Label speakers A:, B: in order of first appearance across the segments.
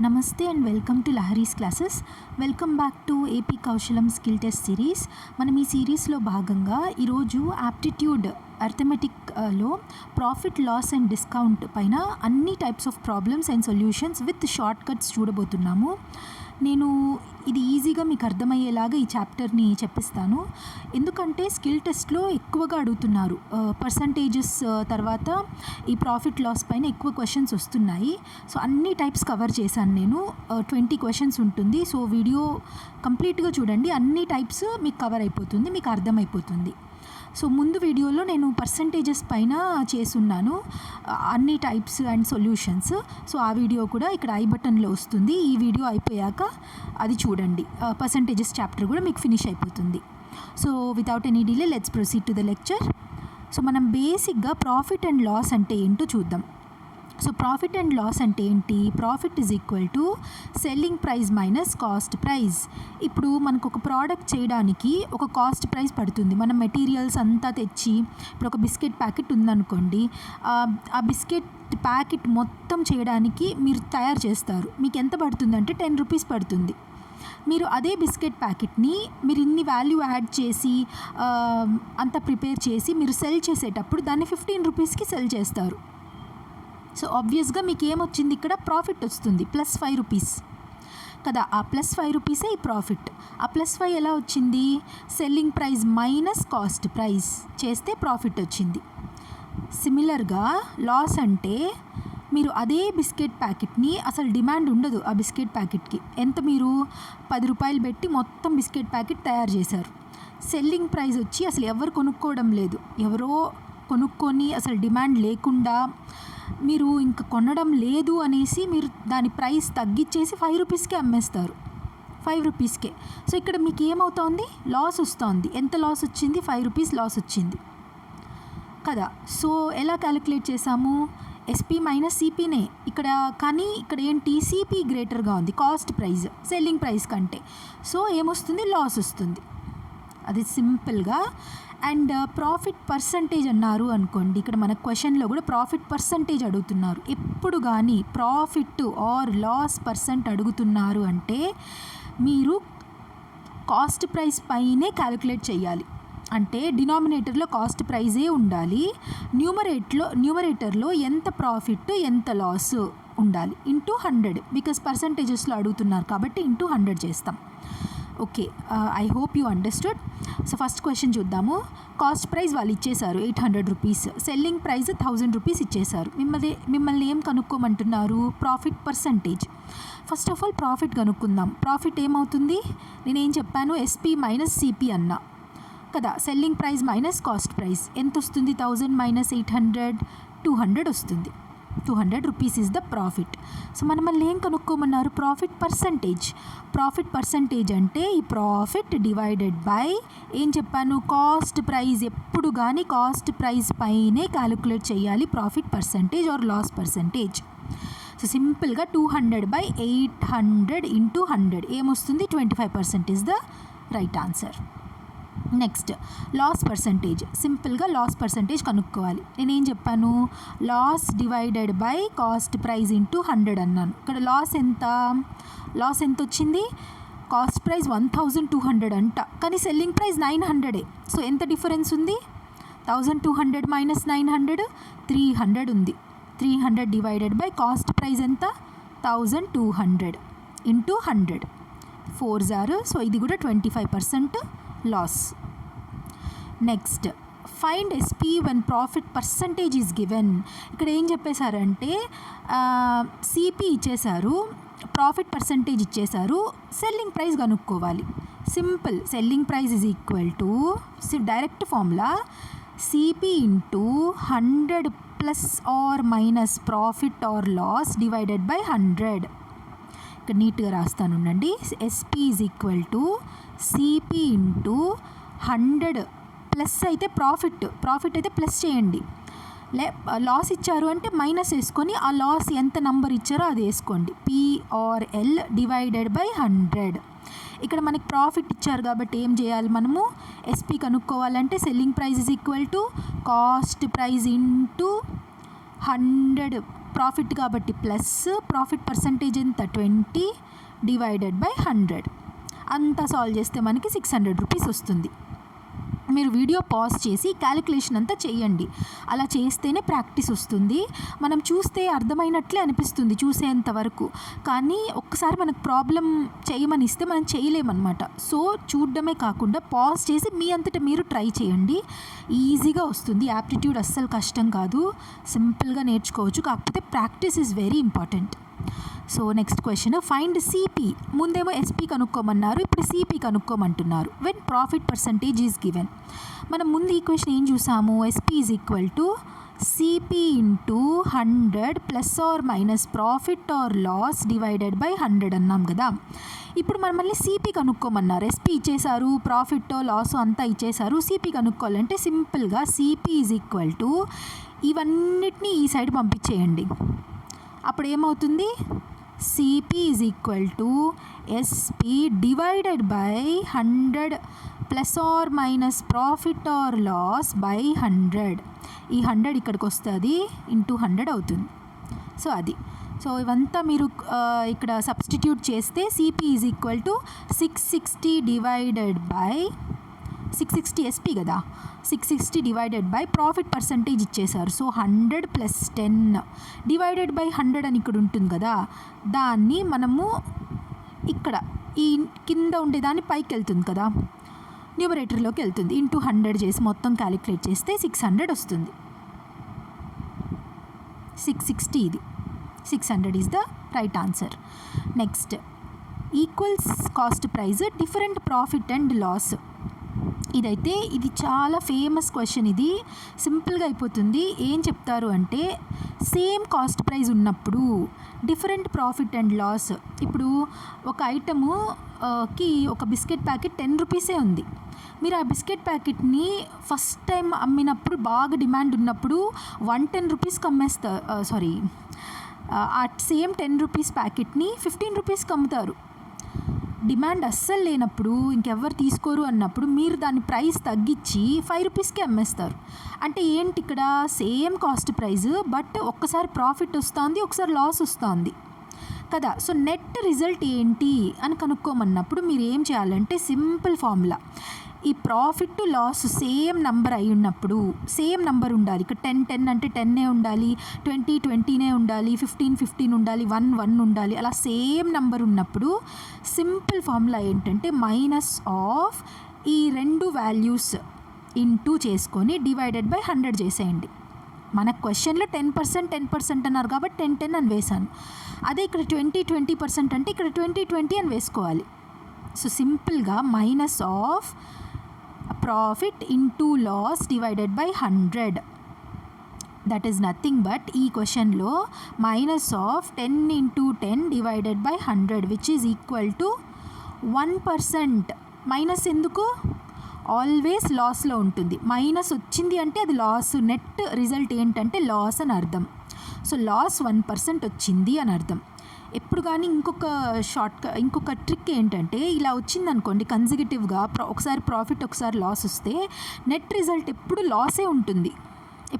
A: నమస్తే and welcome to Lahari's classes. Welcome back to AP Kaushalam skill test series. మనం ఈ సిరీస్లో భాగంగా ఈరోజు యాప్టిట్యూడ్ అర్థమెటిక్లో ప్రాఫిట్ లాస్ అండ్ డిస్కౌంట్ పైన అన్ని types of problems and solutions with shortcuts చూడబోతున్నాము. నేను ఇది ఈజీగా మీకు అర్థమయ్యేలాగా ఈ చాప్టర్ని చెప్పిస్తాను, ఎందుకంటే స్కిల్ టెస్ట్లో ఎక్కువగా అడుగుతున్నారు. పర్సంటేజెస్ తర్వాత ఈ ప్రాఫిట్ లాస్ పైన ఎక్కువ క్వశ్చన్స్ వస్తున్నాయి. సో అన్ని టైప్స్ కవర్ చేశాను నేను. 20 క్వశ్చన్స్ ఉంటుంది. సో వీడియో కంప్లీట్గా చూడండి, అన్ని టైప్స్ మీకు కవర్ అయిపోతుంది, మీకు అర్థమైపోతుంది. సో ముందు వీడియోలో నేను పర్సంటేజెస్ పైన చేసున్నాను అన్ని టైప్స్ అండ్ సొల్యూషన్స్. సో ఆ వీడియో కూడా ఇక్కడ ఐ బటన్లో వస్తుంది. ఈ వీడియో అయిపోయాక అది చూడండి, పర్సంటేజెస్ చాప్టర్ కూడా మీకు ఫినిష్ అయిపోతుంది. So without any delay let's proceed to the lecture. So మనం బేసిక్గా ప్రాఫిట్ అండ్ లాస్ అంటే ఏంటో చూద్దాం. సో ప్రాఫిట్ అండ్ లాస్ అంటే ఏంటి? Profit is equal to selling price minus cost price. ఇప్పుడు మనకు ఒక ప్రోడక్ట్ చేయడానికి ఒక కాస్ట్ ప్రైస్ పడుతుంది. మనం మెటీరియల్స్ అంతా తెచ్చి, ఇప్పుడు ఒక బిస్కెట్ ప్యాకెట్ ఉందనుకోండి, ఆ బిస్కెట్ ప్యాకెట్ మొత్తం చేయడానికి మీరు తయారు చేస్తారు. మీకు ఎంత పడుతుందంటే 10 రూపీస్ పడుతుంది. మీరు అదే బిస్కెట్ ప్యాకెట్ని మీరు ఇన్ని వాల్యూ యాడ్ చేసి అంతా ప్రిపేర్ చేసి మీరు సెల్ చేసేటప్పుడు దాన్ని 15 రూపీస్కి సెల్ చేస్తారు. సో ఆబ్వియస్గా మీకు ఏమొచ్చింది, ఇక్కడ ప్రాఫిట్ వస్తుంది, +5 రూపీస్ కదా. ఆ +5 రూపీసే ఈ ప్రాఫిట్. ఆ +5 ఎలా వచ్చింది? Selling price minus cost price చేస్తే ప్రాఫిట్ వచ్చింది. సిమిలర్గా లాస్ అంటే మీరు అదే బిస్కెట్ ప్యాకెట్ని, అసలు డిమాండ్ ఉండదు ఆ బిస్కెట్ ప్యాకెట్కి, ఎంత మీరు 10 రూపాయలు పెట్టి మొత్తం బిస్కెట్ ప్యాకెట్ తయారు చేశారు. సెల్లింగ్ ప్రైస్ వచ్చి అసలు ఎవరు కొనుక్కోవడం లేదు, ఎవరో కొనుక్కొని అసలు డిమాండ్ లేకుండా మీరు ఇంకా కొనడం లేదు అనేసి మీరు దాని ప్రైస్ తగ్గించేసి 5 రూపీస్కే అమ్మేస్తారు, 5 రూపీస్కే. సో ఇక్కడ మీకు ఏమవుతోంది? లాస్ వస్తుంది. ఎంత లాస్ వచ్చింది? 5 రూపీస్ లాస్ వచ్చింది కదా. సో ఎలా క్యాలిక్యులేట్ చేసాము? ఎస్పీ మైనస్ సిపినే ఇక్కడ, కానీ ఇక్కడ ఏంటి, సిపి గ్రేటర్గా ఉంది కాస్ట్ ప్రైస్ సెల్లింగ్ ప్రైస్ కంటే. సో ఏమొస్తుంది? లాస్ వస్తుంది. అది సింపుల్గా. అండ్ ప్రాఫిట్ పర్సంటేజ్ అన్నారు అనుకోండి, ఇక్కడ మన క్వశ్చన్లో కూడా ప్రాఫిట్ పర్సంటేజ్ అడుగుతున్నారు. ఎప్పుడు కానీ ప్రాఫిట్ ఆర్ లాస్ పర్సెంట్ అడుగుతున్నారు అంటే మీరు కాస్ట్ ప్రైస్ పైనే క్యాలిక్యులేట్ చేయాలి. అంటే డినామినేటర్లో కాస్ట్ ప్రైజే ఉండాలి, న్యూమరేటర్లో ఎంత ప్రాఫిట్ ఎంత లాస్ ఉండాలి, ఇంటూ 100, బికాస్ పర్సంటేజెస్లో అడుగుతున్నారు కాబట్టి ఇంటూ 100 చేస్తాం. Okay, I hope you understood. So first question చూద్దాము. కాస్ట్ ప్రైస్ వాళ్ళు ఇచ్చేశారు 800 రూపీస్, సెల్లింగ్ ప్రైస్ 1000 రూపీస్ ఇచ్చేశారు. మిమ్మల్ని ఏం కనుక్కోమంటున్నారు? Profit percentage. First of all profit కనుక్కుందాం. ప్రాఫిట్ ఏమవుతుంది? నేనేం చెప్పాను? ఎస్పీ మైనస్ సిపి అన్నా కదా. Selling price minus cost price ఎంత వస్తుంది? 1000 మైనస్ 800, 200 వస్తుంది. 200 rupees is the profit. So మనల్ని ఏం కనుక్కోమన్నారు? Profit percentage. ప్రాఫిట్ పర్సంటేజ్ అంటే ఈ ప్రాఫిట్ డివైడెడ్ బై ఏం చెప్పాను? Cost price. ఎప్పుడు కానీ కాస్ట్ ప్రైస్ పైనే క్యాలిక్యులేట్ చేయాలి profit percentage or loss percentage. So సింపుల్గా 200/800 ఇంటూ 100 ఏమొస్తుంది? 25% is the right answer. Next loss percentage. సింపుల్గా లాస్ పర్సంటేజ్ కనుక్కోవాలి. నేనేం చెప్పాను? Loss divided by cost price into 100 అన్నాను. ఇక్కడ లాస్ ఎంత వచ్చింది? కాస్ట్ ప్రైస్ 1200 అంట, కానీ సెల్లింగ్ ప్రైస్ 900. సో ఎంత డిఫరెన్స్ ఉంది? 1200 మైనస్ 900, 300 ఉంది. 300 డివైడెడ్ బై కాస్ట్ ప్రైస్ ఎంత? 1200 ఇంటూ 100, 4 0. సో ఇది కూడా 25% loss. Next find SP one profit percentage is given. ఇక్కడ ఏం చెప్పేశారంటే సిపి ఇచ్చేశారు, ప్రాఫిట్ పర్సంటేజ్ ఇచ్చేశారు, సెల్లింగ్ ప్రైస్ కనుక్కోవాలి. Simple. Selling price is equal to direct formula CP into 100 plus or minus profit or loss divided by 100. ఇక్కడ నీట్గా రాస్తాను ఉండండి. SP is equal to CP into 100 plus అయితే ప్రాఫిట్ అయితే plus చేయండి, loss ఇచ్చారు అంటే మైనస్ వేసుకొని ఆ లాస్ ఎంత నంబర్ ఇచ్చారో అది వేసుకోండి. PRL divided by 100. ఇక్కడ మనకి ప్రాఫిట్ ఇచ్చారు కాబట్టి ఏం చేయాలి మనము? ఎస్పీ కనుక్కోవాలంటే selling price is equal to cost price into 100 profit కాబట్టి ప్లస్ ప్రాఫిట్ పర్సంటేజ్ ఎంత 20 డివైడెడ్ బై 100 అంతా సాల్వ్ చేస్తే మనకి 600 రూపీస్ వస్తుంది. మీరు వీడియో పాజ్ చేసి క్యాలిక్యులేషన్ అంతా చేయండి. అలా చేస్తేనే ప్రాక్టీస్ వస్తుంది. మనం చూస్తే అర్థమైనట్లే అనిపిస్తుంది చూసేంత వరకు, కానీ ఒక్కసారి మనకు ప్రాబ్లం చేయమని ఇస్తే మనం చేయలేమన్నమాట. సో చూడడమే కాకుండా పాజ్ చేసి మీ అంతటా మీరు ట్రై చేయండి. ఈజీగా వస్తుంది. యాప్టిట్యూడ్ అస్సలు కష్టం కాదు, సింపుల్గా నేర్చుకోవచ్చు. కాకపోతే practice is very important. So next question, find CP. ముందేమో ఎస్పీ కనుక్కోమన్నారు, ఇప్పుడు సిపి కనుక్కోమంటున్నారు. When profit percentage is given. మనం ముందు ఈ క్వశ్చన్ ఏం చూసాము, SP is equal to CP into 100 plus or minus profit or loss divided by 100 అన్నాం కదా. ఇప్పుడు మనం మళ్ళీ సిపి కనుక్కోమన్నారు. ఎస్పీ ఇచ్చేసారు, ప్రాఫిట్ లాస్ అంతా ఇచ్చేసారు. సిపి కనుక్కోవాలంటే సింపుల్గా సిపి ఈజ్ ఈక్వల్ టు ఇవన్నిటినీ ఈ సైడ్ పంపించేయండి. అప్పుడు ఏమవుతుంది, CP is equal to SP divided by 100 plus or minus profit or loss by 100. ఈ 100 ఇక్కడికి వస్తుంది, ఇంటూ 100 అవుతుంది. సో అది. సో ఇవంతా మీరు ఇక్కడ సబ్స్టిట్యూట్ చేస్తే CP is equal to 660 divided by 660 SP కదా, 660 డివైడెడ్ బై ప్రాఫిట్ పర్సంటేజ్ ఇచ్చేసారు. సో 100 ప్లస్ 10 డివైడెడ్ బై 100 అని ఇక్కడ ఉంటుంది కదా, దాన్ని మనము ఇక్కడ ఈ కింద ఉండేదాన్ని పైకి వెళ్తుంది కదా, న్యూమరేటర్లోకి వెళ్తుంది. ఇంటూ 100 చేసి మొత్తం క్యాలిక్యులేట్ చేస్తే 600 వస్తుంది. 660 ఇది 600 is the right answer. Next, equals cost price different profit and loss. ఇది చాలా ఫేమస్ క్వశ్చన్. ఇది సింపుల్గా అయిపోతుంది. ఏం చెప్తారు అంటే, సేమ్ కాస్ట్ ప్రైస్ ఉన్నప్పుడు డిఫరెంట్ ప్రాఫిట్ అండ్ లాస్. ఇప్పుడు ఒక ఐటముకి ఒక బిస్కెట్ ప్యాకెట్ 10 రూపీసే ఉంది. మీరు ఆ బిస్కెట్ ప్యాకెట్ని ఫస్ట్ టైం అమ్మినప్పుడు బాగా డిమాండ్ ఉన్నప్పుడు 110 రూపీస్కి అమ్మేస్తారు. ఆ సేమ్ 10 రూపీస్ ప్యాకెట్ని 15 రూపీస్కి అమ్ముతారు. డిమాండ్ అస్సలు లేనప్పుడు, ఇంకెవ్వరు తీసుకోరు అన్నప్పుడు మీరు దాని ప్రైస్ తగ్గించి 5 రూపీస్కి అమ్మేస్తారు. అంటే ఏంటి, ఇక్కడ సేమ్ కాస్ట్ ప్రైస్, బట్ ఒక్కసారి ప్రాఫిట్ వస్తుంది, ఒకసారి లాస్ వస్తుంది కదా. సో నెట్ రిజల్ట్ ఏంటి అని కనుక్కోమన్నప్పుడు మీరు ఏం చేయాలంటే, సింపుల్ ఫార్ములా, ఈ profit to loss same number అయి ఉన్నప్పుడు సేమ్ నెంబర్ ఉండాలి. ఇక్కడ 10 అంటే 10 ఉండాలి, 20 ఉండాలి, 15 ఉండాలి, 1 ఉండాలి. అలా సేమ్ నెంబర్ ఉన్నప్పుడు సింపుల్ ఫార్ములా ఏంటంటే, మైనస్ ఆఫ్ ఈ రెండు వాల్యూస్ ఇంటూ చేసుకొని డివైడెడ్ బై 100 చేసేయండి. మన క్వశ్చన్లో 10% అన్నారు కాబట్టి 10 అని వేసాను. అదే ఇక్కడ 20% అంటే ఇక్కడ 20 అని వేసుకోవాలి. సో సింపుల్గా minus of profit into loss divided by 100. That is nothing but ఈ క్వశ్చన్లో minus of 10 into 10 divided by 100 which is equal to 1%. Minus ఎందుకు, ఆల్వేస్ లాస్లో ఉంటుంది. మైనస్ వచ్చింది అంటే అది లాస్, నెట్ రిజల్ట్ ఏంటంటే లాస్ అని అర్థం. సో లాస్ 1% వచ్చింది అని అర్థం. ఎప్పుడు కానీ ఇంకొక ట్రిక్ ఏంటంటే, ఇలా వచ్చిందనుకోండి కన్సిక్యూటివ్గా ఒకసారి ప్రాఫిట్ ఒకసారి లాస్ వస్తే నెట్ రిజల్ట్ ఎప్పుడు లాసే ఉంటుంది,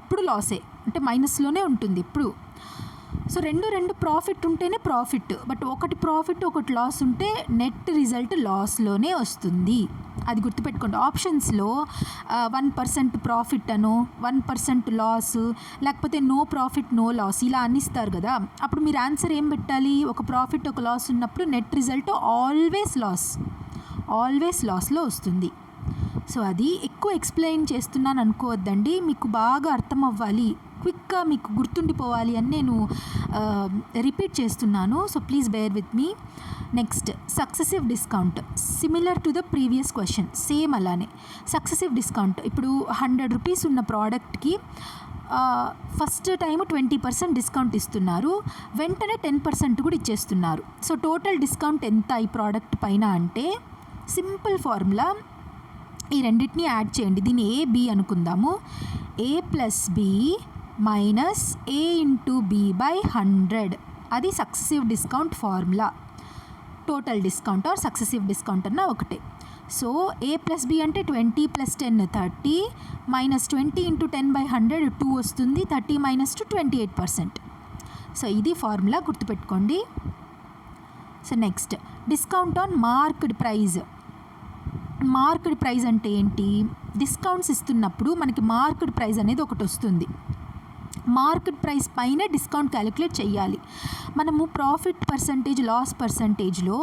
A: ఎప్పుడు లాసే అంటే మైనస్లోనే ఉంటుంది ఎప్పుడు. సో రెండు ప్రాఫిట్ ఉంటేనే ప్రాఫిట్, బట్ ఒకటి ప్రాఫిట్ ఒకటి లాస్ ఉంటే నెట్ రిజల్ట్ లాస్లోనే వస్తుంది. అది గుర్తుపెట్టుకోండి. ఆప్షన్స్లో 1% ప్రాఫిట్ అనో 1% లాస్, లేకపోతే నో ప్రాఫిట్ నో లాస్ ఇలా అనిస్తారు కదా. అప్పుడు మీరు ఆన్సర్ ఏం పెట్టాలి, ఒక ప్రాఫిట్ ఒక లాస్ ఉన్నప్పుడు నెట్ రిజల్ట్ ఆల్వేస్ లాస్లో వస్తుంది. సో అది ఎక్కువ ఎక్స్ప్లెయిన్ చేస్తున్నాను అనుకోవద్దండి, మీకు బాగా అర్థం అవ్వాలి, క్విక్గా మీకు గుర్తుండిపోవాలి అని నేను రిపీట్ చేస్తున్నాను. So please bear with me. Next, successive discount similar to the previous question, same అలానే సక్సెసివ్ డిస్కౌంట్. ఇప్పుడు 100 రూపీస్ ఉన్న ప్రోడక్ట్కి ఫస్ట్ టైం 20% డిస్కౌంట్ ఇస్తున్నారు, వెంటనే 10% కూడా ఇచ్చేస్తున్నారు. సో టోటల్ డిస్కౌంట్ ఎంత ఈ ప్రోడక్ట్ పైన అంటే, సింపుల్ ఫార్ములా, ఈ రెండింటిని యాడ్ చేయండి. దీన్ని AB అనుకుందాము. A plus B minus A into B by 100. అది successive discount formula. Total discount or successive discount అన్న ఒకటే. సో A ప్లస్ B అంటే 20 ప్లస్ 10 30, మైనస్ 20 ఇంటూ 10 బై 100 2 వస్తుంది. 30 మైనస్ 2 28%. సో ఇది ఫార్ములా గుర్తుపెట్టుకోండి. So next discount on marked price. Marked price అంటే ఏంటి? Discounts ఇస్తున్నప్పుడు మనకి మార్క్డ్ ప్రైజ్ అనేది ఒకటి వస్తుంది. మార్కెట్ ప్రైస్ పైన డిస్కౌంట్ క్యాలిక్యులేట్ చేయాలి. మనము ప్రాఫిట్ పర్సంటేజ్, లాస్ పర్సంటేజ్లో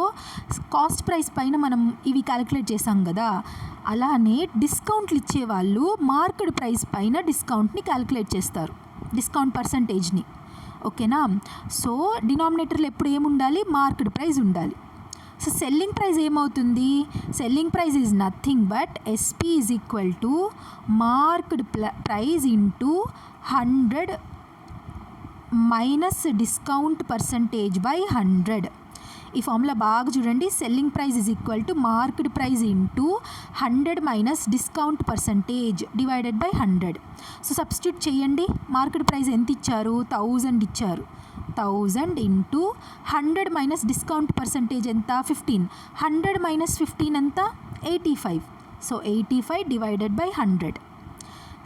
A: కాస్ట్ ప్రైస్ పైన మనం ఇవి క్యాలిక్యులేట్ చేసాం కదా, అలానే డిస్కౌంట్లు ఇచ్చేవాళ్ళు మార్కెట్ ప్రైస్ పైన డిస్కౌంట్ని క్యాలిక్యులేట్ చేస్తారు, డిస్కౌంట్ పర్సంటేజ్ని. ఓకేనా? సో డినామినేటర్లో ఎప్పుడు ఏముండాలి? మార్కెట్ ప్రైస్ ఉండాలి. సో సెల్లింగ్ ప్రైస్ ఏమవుతుంది? Selling price is nothing but SP is equal to marked price into 100 minus discount percentage by 100. ఈ ఫార్ములా బాగా చూడండి. Selling price is equal to marked price into 100 minus discount percentage divided by 100. So substitute చేయండి. Market price ఎంత ఇచ్చారు? 1000 ఇచ్చారు. 1000 into 100 minus discount percentage ఎంత? 15. 100 minus 15 ఎంత? 85. So 85 divided by 100.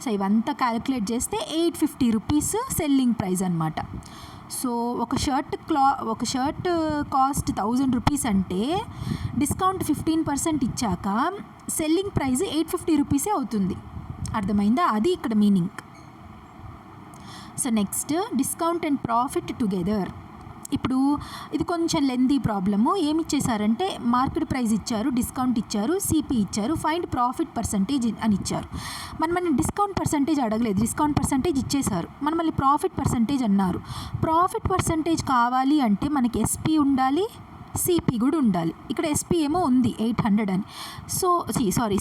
A: So ఇవంతా క్యాలిక్యులేట్ చేస్తే 850 రూపీస్ సెల్లింగ్ ప్రైస్ అనమాట. సో ఒక షర్ట్ కాస్ట్ 1000 రూపీస్ అంటే డిస్కౌంట్ 15% ఇచ్చాక సెల్లింగ్ ప్రైస్ 850 రూపీసే అవుతుంది. అర్థమైందా? అది ఇక్కడ meaning. So next discount and profit together. ఇప్పుడు ఇది కొంచెం లెందీ ప్రాబ్లము. ఏమి ఇచ్చేసారంటే మార్కెట్ ప్రైస్ ఇచ్చారు, డిస్కౌంట్ ఇచ్చారు, సిపి ఇచ్చారు, ఫైండ్ ప్రాఫిట్ పర్సంటేజ్ అని ఇచ్చారు. మనం డిస్కౌంట్ పర్సంటేజ్ అడగలేదు, డిస్కౌంట్ పర్సంటేజ్ ఇచ్చేసారు. మనం మళ్ళీ ప్రాఫిట్ పర్సంటేజ్ అన్నారు. ప్రాఫిట్ పర్సంటేజ్ కావాలి అంటే మనకి ఎస్పీ ఉండాలి, సిపి కూడా ఉండాలి. ఇక్కడ ఎస్పీ ఏమో ఉంది 800 అని. సో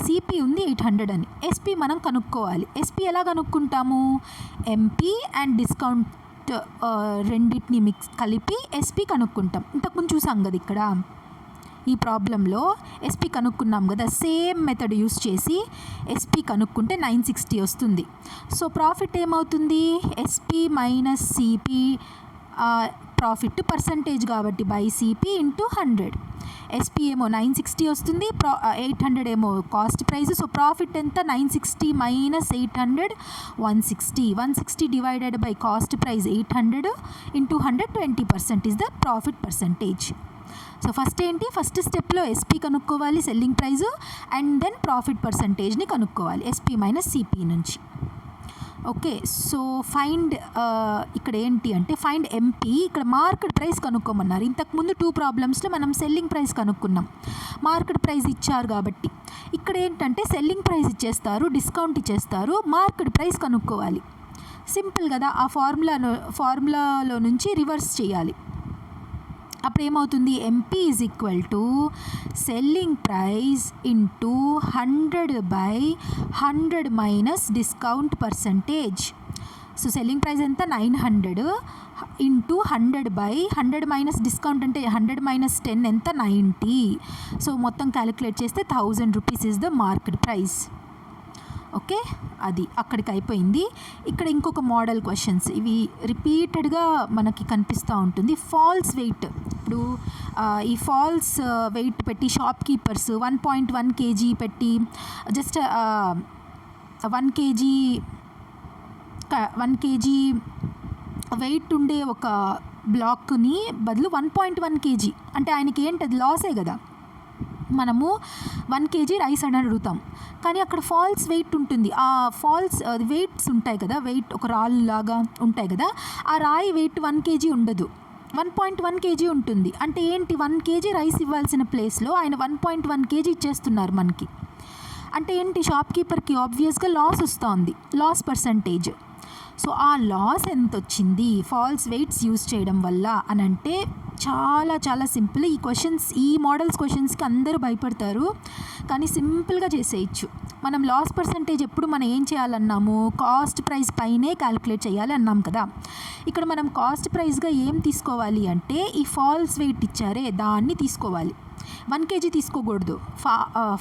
A: సిపి ఉంది 800 అని. ఎస్పీ మనం కనుక్కోవాలి. ఎస్పీ ఎలా కనుక్కుంటాము? ఎంపీ అండ్ డిస్కౌంట్ రెండింటిని కలిపి ఎస్పీ కనుక్కుంటాం. ఇంతకుముందు చూసాం కదా ఇక్కడ ఈ ప్రాబ్లంలో ఎస్పీ కనుక్కున్నాం కదా, సేమ్ మెథడ్ యూస్ చేసి ఎస్పీ కనుక్కుంటే 960 వస్తుంది. సో ప్రాఫిట్ ఏమవుతుంది? SP minus CP, profit percentage కాబట్టి బై సిపి ఇంటూ 100. ఎస్పీ ఏమో 960 వస్తుంది, 800 ఏమో కాస్ట్ ప్రైస్. సో ప్రాఫిట్ ఎంత? 960 minus 800 160. 160 divided by cost price 800 into 100 20% is the profit percentage. So first స్టెప్లో ఎస్పీ కనుక్కోవాలి selling price, and then profit పర్సంటేజ్ని కనుక్కోవాలి SP minus CP నుంచి. ఓకే, సో ఫైండ్ ఇక్కడ ఏంటి అంటే ఫైండ్ ఎంపీ. ఇక్కడ మార్కెట్ ప్రైస్ కనుక్కోమన్నారు. ఇంతకుముందు 2 ప్రాబ్లమ్స్లో మనం సెల్లింగ్ ప్రైస్ కనుక్కున్నాం, మార్కెట్ ప్రైస్ ఇచ్చారు కాబట్టి. ఇక్కడ ఏంటంటే సెల్లింగ్ ప్రైస్ ఇచ్చేస్తారు, డిస్కౌంట్ ఇచ్చేస్తారు, మార్కెట్ ప్రైస్ కనుక్కోవాలి. సింపుల్ కదా. ఆ ఫార్ములాలో నుంచి రివర్స్ చేయాలి. అప్పుడు ఏమవుతుంది? MP is equal to selling price into 100 by 100 minus discount percentage. So selling price ఎంత? 900 ఇంటూ 100 బై 100 మైనస్ డిస్కౌంట్ అంటే 100 మైనస్ 10 ఎంత? 90. సో మొత్తం క్యాలిక్యులేట్ చేస్తే 1000 rupees is the market price. Okay, అది అక్కడికి అయిపోయింది. ఇక్కడ ఇంకొక మోడల్ క్వశ్చన్స్, ఇవి రిపీటెడ్గా మనకి కనిపిస్తూ ఉంటుంది. False weight. ఇప్పుడు ఈ ఫాల్స్ వెయిట్ పెట్టి షాప్ కీపర్స్ 1.1 kg పెట్టి జస్ట్ 1 kg వెయిట్ ఉండే ఒక బ్లాక్ని బదులు 1.1 kg అంటే ఆయనకి ఏంటి? అది లాసే కదా. మనము 1 kg రైస్ అని అడుగుతాం, కానీ అక్కడ ఫాల్స్ వెయిట్ ఉంటుంది. ఆ ఫాల్స్ వెయిట్స్ ఉంటాయి కదా, వెయిట్ ఒక రాళ్ళు లాగా ఉంటాయి కదా, ఆ రాయి వెయిట్ 1 kg ఉండదు, 1.1 kg ఉంటుంది. అంటే ఏంటి? 1 kg రైస్ ఇవ్వాల్సిన ప్లేస్లో ఆయన 1.1 kg ఇచ్చేస్తున్నారు మనకి. అంటే ఏంటి? షాప్ కీపర్కి ఆబ్వియస్గా లాస్ వస్తుంది, లాస్ పర్సంటేజ్. సో ఆ లాస్ ఎంత వచ్చింది ఫాల్స్ వెయిట్స్ యూజ్ చేయడం వల్ల అని అంటే చాలా చాలా సింపుల్. ఈ మోడల్స్ క్వశ్చన్స్కి అందరూ భయపడతారు, కానీ సింపుల్గా చేసేయచ్చు. మనం లాస్ పర్సంటేజ్ ఎప్పుడు మనం ఏం చేయాలన్నాము? కాస్ట్ ప్రైస్ పైనే క్యాలిక్యులేట్ చేయాలి అన్నాం కదా. ఇక్కడ మనం కాస్ట్ ప్రైస్గా ఏం తీసుకోవాలి అంటే ఈ ఫాల్స్ వెయిట్ ఇచ్చారే దాన్ని తీసుకోవాలి. 1 kg తీసుకోకూడదు.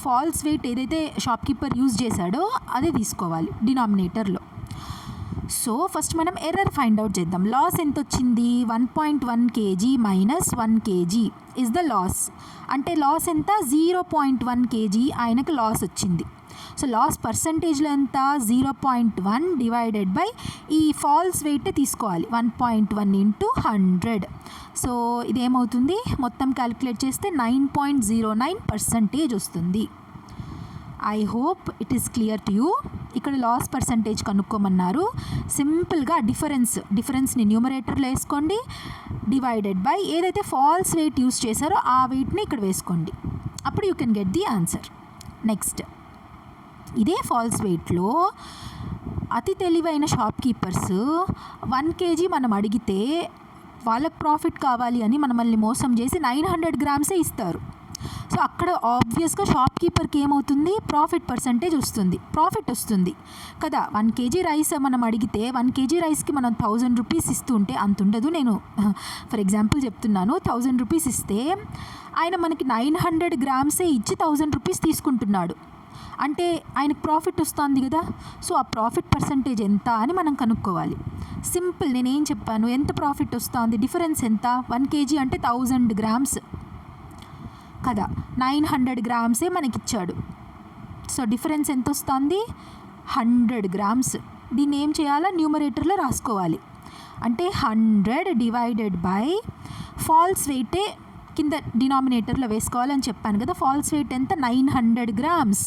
A: ఫాల్స్ వెయిట్ ఏదైతే షాప్ కీపర్ యూజ్ చేశాడో అదే తీసుకోవాలి డినామినేటర్లో. సో ఫస్ట్ మనం ఎర్రర్ ఫైండ్ అవుట్ చేద్దాం. లాస్ ఎంత వచ్చింది? 1.1 kg minus 1 kg is the loss. అంటే లాస్ ఎంత? 0.1 kg ఆయనకు లాస్ వచ్చింది. సో లాస్ పర్సంటేజ్లో ఎంత? 0.1 డివైడెడ్ బై ఈ ఫాల్స్ వెయిట్ తీసుకోవాలి, 1.1 ఇంటూ 100. సో ఇదేమవుతుంది? మొత్తం క్యాలిక్యులేట్ చేస్తే 9.09% వస్తుంది. I hope it is clear to you. ఇక్కడ లాస్ పర్సంటేజ్ కనుక్కోమన్నారు. సింపుల్గా డిఫరెన్స్ని న్యూమరేటర్లో వేసుకోండి, డివైడెడ్ బై ఏదైతే ఫాల్స్ వెయిట్ యూస్ చేశారో ఆ వెయిట్ని ఇక్కడ వేసుకోండి. అప్పుడు you can get the answer. Next, ఇదే ఫాల్స్ వెయిట్లో అతి తెలివైన షాప్కీపర్స్ 1 kg మనం అడిగితే వాళ్ళకి ప్రాఫిట్ కావాలి అని మనల్ని మోసం చేసి 900 grams ఇస్తారు. సో అక్కడ ఆబ్వియస్గా షాప్కీపర్కి ఏమవుతుంది? ప్రాఫిట్ పర్సంటేజ్ వస్తుంది, ప్రాఫిట్ వస్తుంది కదా. 1 kg రైస్ మనం అడిగితే 1 kg రైస్కి మనం 1000 rupees ఇస్తుంటే అంత ఉండదు. నేను ఫర్ ఎగ్జాంపుల్ చెప్తున్నాను, 1000 rupees ఇస్తే ఆయన మనకి 900 grams ఇచ్చి 1000 rupees తీసుకుంటున్నాడు అంటే ఆయనకు ప్రాఫిట్ వస్తుంది కదా. సో ఆ ప్రాఫిట్ పర్సంటేజ్ ఎంత అని మనం కనుక్కోవాలి. సింపుల్, నేనేం చెప్పాను, ఎంత ప్రాఫిట్ వస్తుంది, డిఫరెన్స్ ఎంత? 1 kg అంటే 1000 grams కదా, 900 grams మనకి ఇచ్చాడు. సో డిఫరెన్స్ ఎంత వస్తుంది? 100 grams. దీన్ని ఏం చేయాలా? న్యూమరేటర్లో రాసుకోవాలి. అంటే 100 డివైడెడ్ బై ఫాల్స్ వెయిటే కింద డినామినేటర్లో వేసుకోవాలని చెప్పాను కదా. ఫాల్స్ వెయిట్ ఎంత? 900 grams.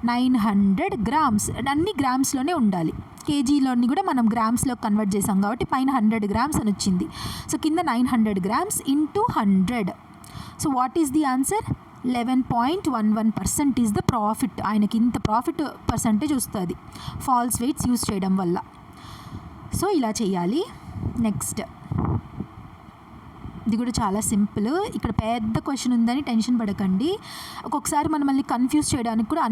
A: 900 grams అన్ని గ్రామ్స్లోనే ఉండాలి. కేజీలోని కూడా మనం గ్రామ్స్లో కన్వర్ట్ చేసాం కాబట్టి పైన 100 grams అని వచ్చింది. సో కింద 900 grams into 100. So what is the answer? 11.11% is the profit. ఆయనకి ఇంత ప్రాఫిట్ పర్సంటేజ్ వస్తుంది ఫాల్స్ వెయిట్స్ యూస్ చేయడం వల్ల. సో ఇలా చేయాలి. నెక్స్ట్, ఇది కూడా చాలా సింపుల్. ఇక్కడ పెద్ద క్వశ్చన్ ఉందని టెన్షన్ పడకండి. ఒక్కొక్కసారి మనల్ని కన్ఫ్యూజ్ చేయడానికి కూడా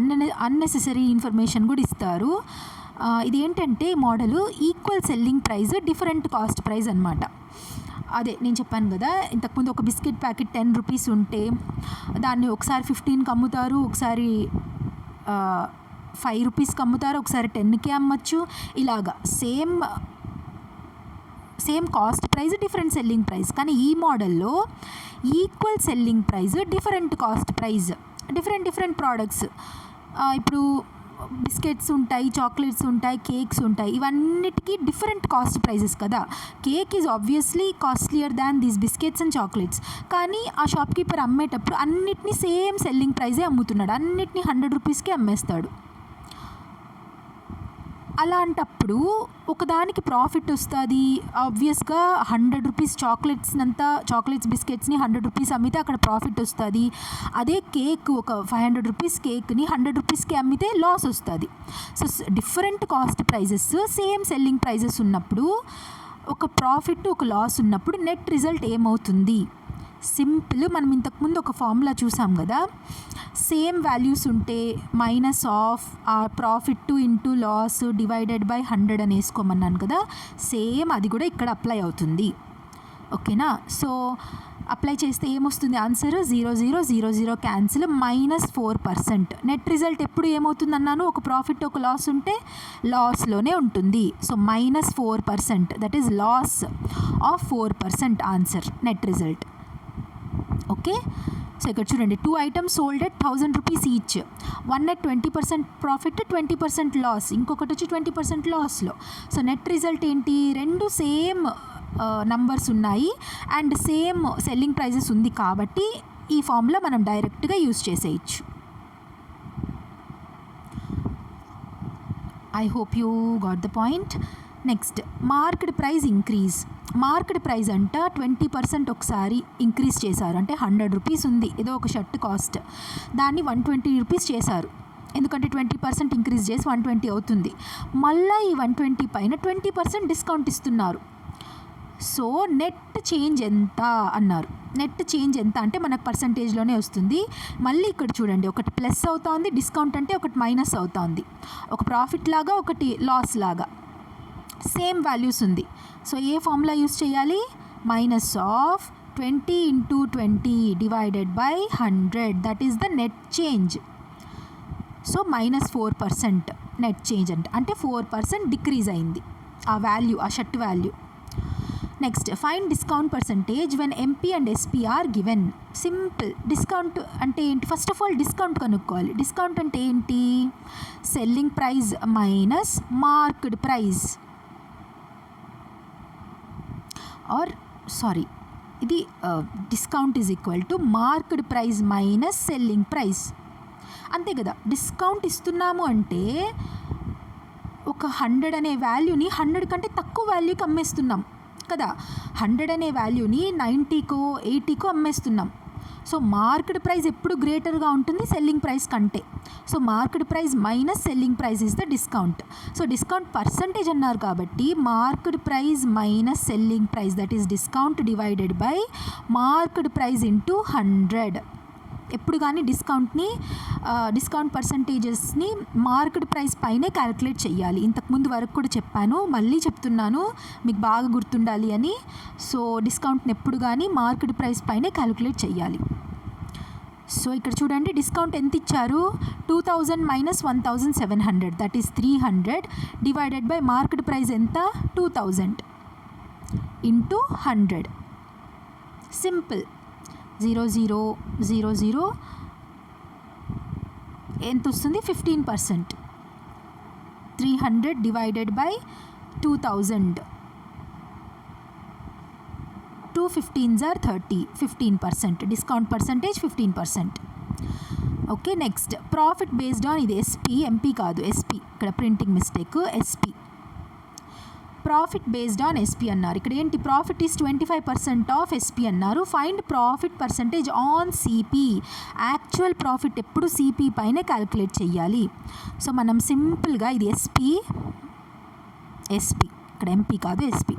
A: అన్నెసెసరీ ఇన్ఫర్మేషన్ కూడా ఇస్తారు. ఇదేంటంటే model equal selling price, different cost price అనమాట. అదే నేను చెప్పాను కదా, ఇంతకుముందు ఒక బిస్కెట్ ప్యాకెట్ 10 rupees ఉంటే దాన్ని ఒకసారి 15కి అమ్ముతారు, ఒకసారి 5 rupeesకి అమ్ముతారు, ఒకసారి 10కి అమ్మచ్చు. ఇలాగా same cost price, different selling price. కానీ ఈ మోడల్లో equal selling price, different cost price, different products. ఇప్పుడు బిస్కెట్స్ ఉంటాయి, చాక్లెట్స్ ఉంటాయి, కేక్స్ ఉంటాయి, ఇవన్నిటికీ డిఫరెంట్ కాస్ట్ ప్రైజెస్ కదా. Cake is obviously costlier than these biscuits and chocolates. కానీ ఆ షాప్కీపర్ అమ్మేటప్పుడు అన్నిటినీ సేమ్ సెల్లింగ్ ప్రైజే అమ్ముతున్నాడు, అన్నిటినీ 100 rupeesకి అమ్మేస్తాడు. అలాంటప్పుడు ఒకదానికి ప్రాఫిట్ వస్తుంది. ఆబ్వియస్గా 100 rupees చాక్లెట్స్ బిస్కెట్స్ని 100 rupees అమ్మితే అక్కడ ప్రాఫిట్ వస్తుంది. అదే కేక్ ఒక 500 rupees కేక్ని 100 rupeesకి అమ్మితే లాస్ వస్తుంది. So different cost prices, same selling prices ఉన్నప్పుడు, ఒక ప్రాఫిట్ ఒక లాస్ ఉన్నప్పుడు నెట్ రిజల్ట్ ఏమవుతుంది? సింపుల్, మనం ఇంతకుముందు ఒక ఫార్ములా చూసాం కదా, సేమ్ వాల్యూస్ ఉంటే minus of profit to into loss divided by 100 అని వేసుకోమన్నాను కదా. సేమ్ అది కూడా ఇక్కడ అప్లై అవుతుంది. ఓకేనా? సో అప్లై చేస్తే ఏమొస్తుంది ఆన్సర్? 0 0 0 0 క్యాన్సిల్, -4%. నెట్ రిజల్ట్ ఎప్పుడు ఏమవుతుంది అన్నాను? ఒక ప్రాఫిట్ ఒక లాస్ ఉంటే లాస్లోనే ఉంటుంది. So -4%, that is loss of 4% answer, net result. Okay, so ఇక్కడ చూడండి, 2 items sold at 1000 rupees each. One at 20% profit, 20% loss, ఇంకొకటి వచ్చి 20% లాస్లో. సో నెట్ రిజల్ట్ ఏంటి? రెండు సేమ్ నంబర్స్ ఉన్నాయి అండ్ సేమ్ సెల్లింగ్ ప్రైజెస్ ఉంది కాబట్టి ఈ ఫార్ములా మనం డైరెక్ట్గా యూజ్ చేసేయచ్చు. I hope you got the point. Next, market price increase. Market price అంట 20% ఒకసారి ఇంక్రీజ్ చేశారు. అంటే 100 rupees ఉంది ఏదో ఒక షర్ట్ కాస్ట్, దాన్ని 120 rupees చేశారు. ఎందుకంటే 20% ఇంక్రీజ్ చేసి 120 అవుతుంది. మళ్ళీ ఈ 120 పైన 20% డిస్కౌంట్ ఇస్తున్నారు. సో నెట్ చేంజ్ ఎంత అన్నారు. నెట్ చేంజ్ ఎంత అంటే మనకు పర్సంటేజ్లోనే వస్తుంది. మళ్ళీ ఇక్కడ చూడండి, ఒకటి ప్లస్ అవుతుంది డిస్కౌంట్ అంటే, ఒకటి మైనస్ అవుతుంది. ఒక ప్రాఫిట్ లాగా ఒకటి లాస్ లాగా సేమ్ వాల్యూస్ ఉంది. సో ఏ ఫార్ములా యూస్ చేయాలి? Minus of 20 × 20 divided by 100, that is the net change. So -4% net change అంటే 4% డిక్రీజ్ అయింది. ఆ వాల్యూ, ఆ shirt value. Next find discount percentage when MP and SP are given. Simple. Discount అంటే ఏంటి? First of all discount కనుక్కోవాలి. Discount అంటే ఏంటి? Selling price minus marked price, or sorry, ఇది discount is equal to marked price minus selling price, అంతే కదా. Discount ఇస్తున్నాము అంటే ఒక 100 అనే వాల్యూని 100 కంటే తక్కువ వాల్యూకి అమ్మేస్తున్నాం కదా. 100 అనే వాల్యూని 90కో 80కో అమ్మేస్తున్నాం. సో మార్కెట్ ప్రైస్ ఎప్పుడు గ్రేటర్గా ఉంటుంది సెల్లింగ్ ప్రైస్ కంటే. So market price minus selling price is the discount. So discount percentage అన్నారు కాబట్టి market price minus selling price, that is discount divided by market price into 100. ఎప్పుడు కానీ డిస్కౌంట్ పర్సంటేజెస్ని మార్కెట్ ప్రైస్ పైనే calculate చేయాలి. ఇంతకుముందు వరకు కూడా చెప్పాను, మళ్ళీ చెప్తున్నాను మీకు బాగా గుర్తుండాలి అని. సో డిస్కౌంట్ని ఎప్పుడు కానీ మార్కెట్ ప్రైస్ పైనే క్యాలిక్యులేట్ చేయాలి. సో ఇక్కడ చూడండి, డిస్కౌంట్ ఎంత ఇచ్చారు? 2000 minus 1700, that is 300 divided by market price ఎంత? 2000 ఇంటూ 100. సింపుల్. 0 0 0 0 ఎంత వస్తుంది? 15%. 300 divided by 2000, 2 15s are 30, 15%. Discount percentage 15%. Okay, next profit based on, ఇది ఎస్పీ, ఎంపీ కాదు, ఎస్పీ. ఇక్కడ printing mistake, SP. Profit based on SP అన్నారు. ఇక్కడ ఏంటి? ప్రాఫిట్ ఈస్ 25% ఆఫ్ ఎస్పీ అన్నారు. Find profit percentage on CP. Actual profit ఎప్పుడు CP పైనే calculate చేయాలి. సో మనం సింపుల్గా ఇది ఎస్పీ, ఇక్కడ ఎంపీ కాదు, ఎస్పీ.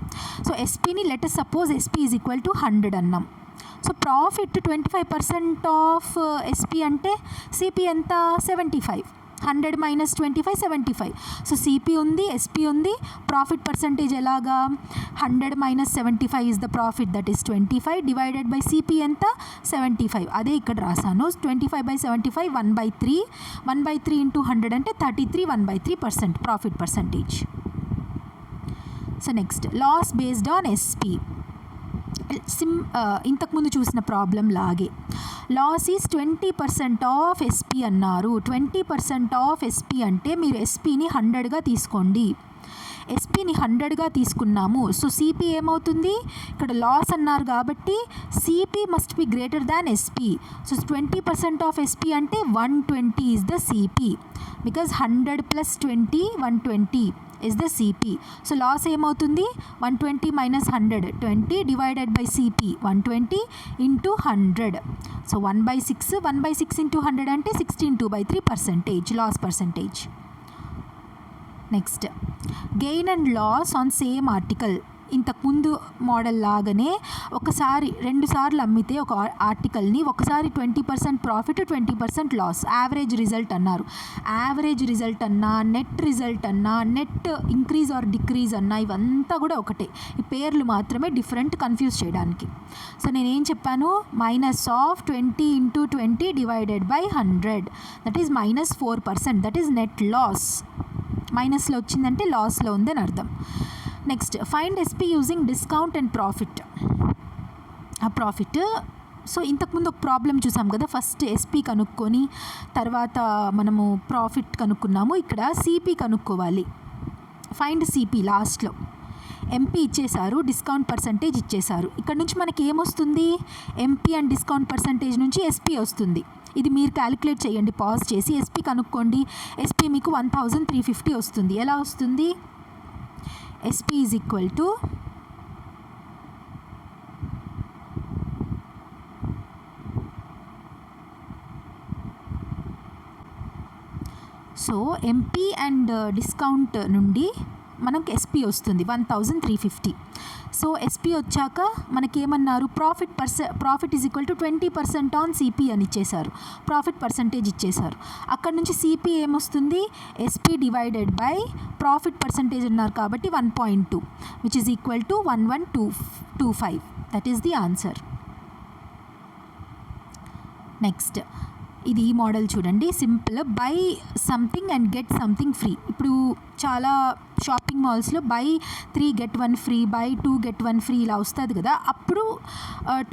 A: సో ఎస్పీని let suppose SP is equal to 100 అన్నాం. సో ప్రాఫిట్ 25% ఆఫ్ ఎస్పీ అంటే సిపి ఎంత? 75. 100 మైనస్ 25, 75. సో సిపి ఉంది, ఎస్పీ ఉంది. ప్రాఫిట్ పర్సంటేజ్ ఎలాగా? 100 minus 75 is the profit, that is 25 divided by CP ఎంత? 75. అదే ఇక్కడ రాసాను. 25/75 1/3. 1/3 ఇంటూ 100 అంటే 33, 1/3% profit percentage. So next loss based on SP. ఇంతకుముందు చూసిన ప్రాబ్లం లాగే లాస్ ఈజ్ 20% ఆఫ్ ఎస్పీ అన్నారు. 20% ఆఫ్ ఎస్పీ అంటే మీరు ఎస్పీని 100గా తీసుకోండి. ఎస్పీని 100గా తీసుకున్నాము. సో సిపి ఏమవుతుంది? ఇక్కడ లాస్ అన్నారు కాబట్టి CP must be greater than SP. So 20% of SP అంటే 120 is the CP, because 100 plus 20 120 is the CP. So loss ఏమవుతుంది? 120 minus 100, 20 divided by CP 120 into 100. So 1/6, 1/6 into 100 అంటే 16, 2/3% loss percentage. Next gain and loss on same article. ఇంతకుముందు model లాగానే ఒకసారి 2 సార్లు అమ్మితే ఒక ఆర్టికల్ని ఒకసారి 20% ప్రాఫిట్ 20% లాస్. యావరేజ్ రిజల్ట్ అన్నారు. యావరేజ్ రిజల్ట్ అన్నా, నెట్ రిజల్ట్ అన్నా, నెట్ ఇంక్రీజ్ ఆర్ డిక్రీజ్ అన్నా, ఇవంతా కూడా ఒకటే. ఈ పేర్లు మాత్రమే డిఫరెంట్, కన్ఫ్యూజ్ చేయడానికి. సో నేనేం చెప్పాను? Minus of 20 into 20 divided by 100, that is -4%, that is net loss. మైనస్లో వచ్చిందంటే లాస్లో ఉందని అర్థం. Next find SP using discount and profit. ఆ ప్రాఫిట్, సో ఇంతకుముందు ఒక ప్రాబ్లం చూసాం కదా, ఫస్ట్ ఎస్పీ కనుక్కొని తర్వాత మనము ప్రాఫిట్ కనుక్కున్నాము. ఇక్కడ సిపి కనుక్కోవాలి. ఫైండ్ సిపి లాస్ట్లో. ఎంపీ ఇచ్చేశారు, డిస్కౌంట్ పర్సంటేజ్ ఇచ్చేశారు. ఇక్కడ నుంచి మనకి ఏమొస్తుంది? ఎంపీ అండ్ డిస్కౌంట్ పర్సంటేజ్ నుంచి ఎస్పీ వస్తుంది. ఇది మీరు క్యాలిక్యులేట్ చేయండి, పాజ్ చేసి ఎస్పీ కనుక్కోండి. ఎస్పీ మీకు 1350 వస్తుంది. ఎలా వస్తుంది? SP is equal to so MP and discount నుండి మనకు ఎస్పీ వస్తుంది 1350. సో ఎస్పీ వచ్చాక మనకేమన్నారు? Profit is equal to 20% on CP అని ఇచ్చేశారు. ప్రాఫిట్ పర్సంటేజ్ ఇచ్చేశారు. అక్కడ నుంచి సిపి ఏమొస్తుంది? SP divided by profit percentage అన్నారు కాబట్టి 1.2, which is equal to 11225. That is the answer. Next ఇది ఈ మోడల్ చూడండి, simple. Buy something and get something free. ఇప్పుడు చాలా shop shopping మాల్స్లో buy 3 get 1 free, buy 2 get 1 free ఇలా వస్తుంది కదా. అప్పుడు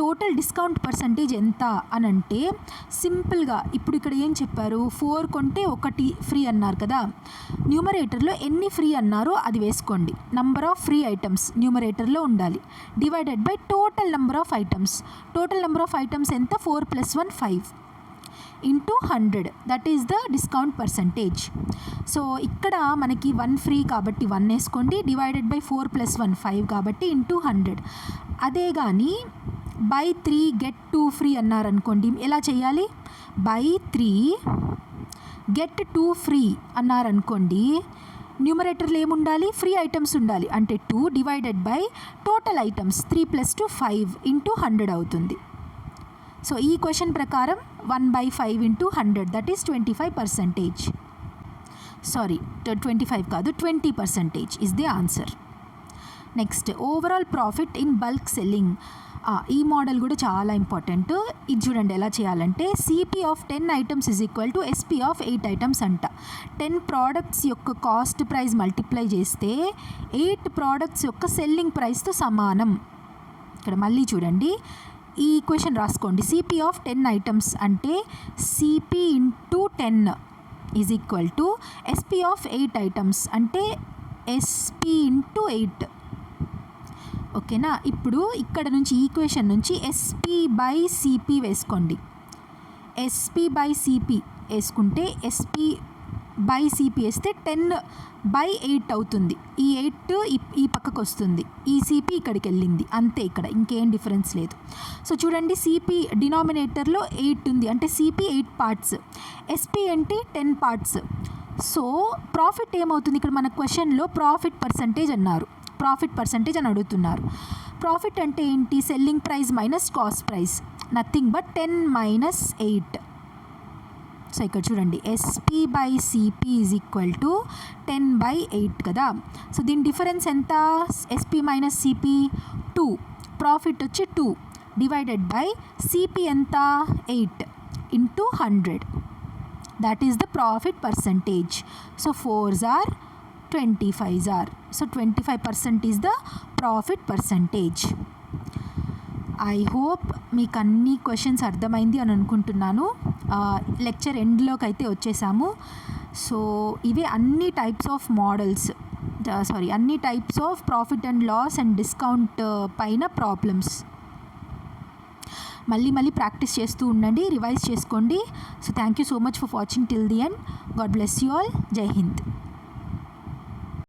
A: టోటల్ డిస్కౌంట్ పర్సంటేజ్ ఎంత అని అంటే సింపుల్గా ఇప్పుడు ఇక్కడ ఏం చెప్పారు, 4 కొంటే 1 ఫ్రీ అన్నారు కదా. న్యూమరేటర్లో ఎన్ని ఫ్రీ అన్నారో అది వేసుకోండి. నంబర్ ఆఫ్ ఫ్రీ ఐటమ్స్ న్యూమరేటర్లో ఉండాలి, divided by total number of items. Total number of items ఎంత, 4 + 1 5 into 100, that is the discount percentage. So ఇక్కడ మనకి 1 ఫ్రీ కాబట్టి 1 వేసుకోండి, డివైడెడ్ బై 4 + 1 5 కాబట్టి ఇంటూ 100. అదే కానీ బై 3 get 2 ఫ్రీ అన్నారనుకోండి, ఎలా చేయాలి, బై 3 get 2 ఫ్రీ అన్నారనుకోండి, న్యూమరేటర్లో ఏముండాలి, ఫ్రీ ఐటమ్స్ ఉండాలి, అంటే 2 divided by total items 3 + 2 5 into 100 అవుతుంది. సో ఈ క్వశ్చన్ ప్రకారం 1/5 ఇంటూ 100 దట్ ఈస్ 25%. సారీ 25 కాదు, 20% is the answer. Next overall profit in bulk selling. ఈ మోడల్ కూడా చాలా ఇంపార్టెంట్. ఇది చూడండి ఎలా చేయాలంటే CP of 10 items is equal to SP of 8 items అంట. 10 ప్రోడక్ట్స్ యొక్క కాస్ట్ ప్రైస్ మల్టిప్లై చేస్తే 8 ప్రోడక్ట్స్ యొక్క సెల్లింగ్ ప్రైస్తో సమానం. ఇక్కడ మళ్ళీ చూడండి, ఈ ఈక్వేషన్ రాసుకోండి. సిపి ఆఫ్ 10 ఐటమ్స్ అంటే CP into 10 is equal to SP of 8 items అంటే ఎస్పీ ఇంటూ 8. ఓకేనా. ఇప్పుడు ఇక్కడ నుంచి ఈక్వేషన్ నుంచి ఎస్పీ బై సిపి వేసుకోండి. ఎస్పీ బై సిపి వేసుకుంటే ఎస్పీ బై సిపి వేస్తే 10/8 అవుతుంది. ఈ 8 ఈ పక్కకు వస్తుంది, ఈ సిపి ఇక్కడికి వెళ్ళింది, అంతే. ఇక్కడ ఇంకేం డిఫరెన్స్ లేదు. సో చూడండి, సిపి డినామినేటర్లో 8 ఉంది అంటే సిపి 8 పార్ట్స్, ఎస్పీ అంటే 10 పార్ట్స్. సో ప్రాఫిట్ ఏమవుతుంది, ఇక్కడ మన క్వశ్చన్లో ప్రాఫిట్ పర్సంటేజ్ అన్నారు, ప్రాఫిట్ పర్సంటేజ్ అని అడుగుతున్నారు. ప్రాఫిట్ అంటే ఏంటి, selling price minus cost price, nothing but 10 - 8. So ఇక్కడ చూడండి SP by CP is equal to 10/8 కదా. సో దీని డిఫరెన్స్ ఎంత, ఎస్పీ మైనస్ సిపి 2, ప్రాఫిట్ వచ్చి 2 డివైడెడ్ బై సిపి ఎంత 8 into 100, that is the profit percentage. So 4s are 25s are. So 25% is the profit percentage. I hope మీకు అన్ని questions అర్థమైంది అని అనుకుంటున్నాను. లెక్చర్ ఎండ్లోకి అయితే వచ్చేసాము. సో ఇవే అన్ని టైప్స్ ఆఫ్ మోడల్స్, అన్ని types of profit and loss and discount పైన ప్రాబ్లమ్స్. మళ్ళీ ప్రాక్టీస్ చేస్తూ ఉండండి, రివైజ్ చేసుకోండి. So thank you so much for watching till the end. God bless you all. జై హింద్.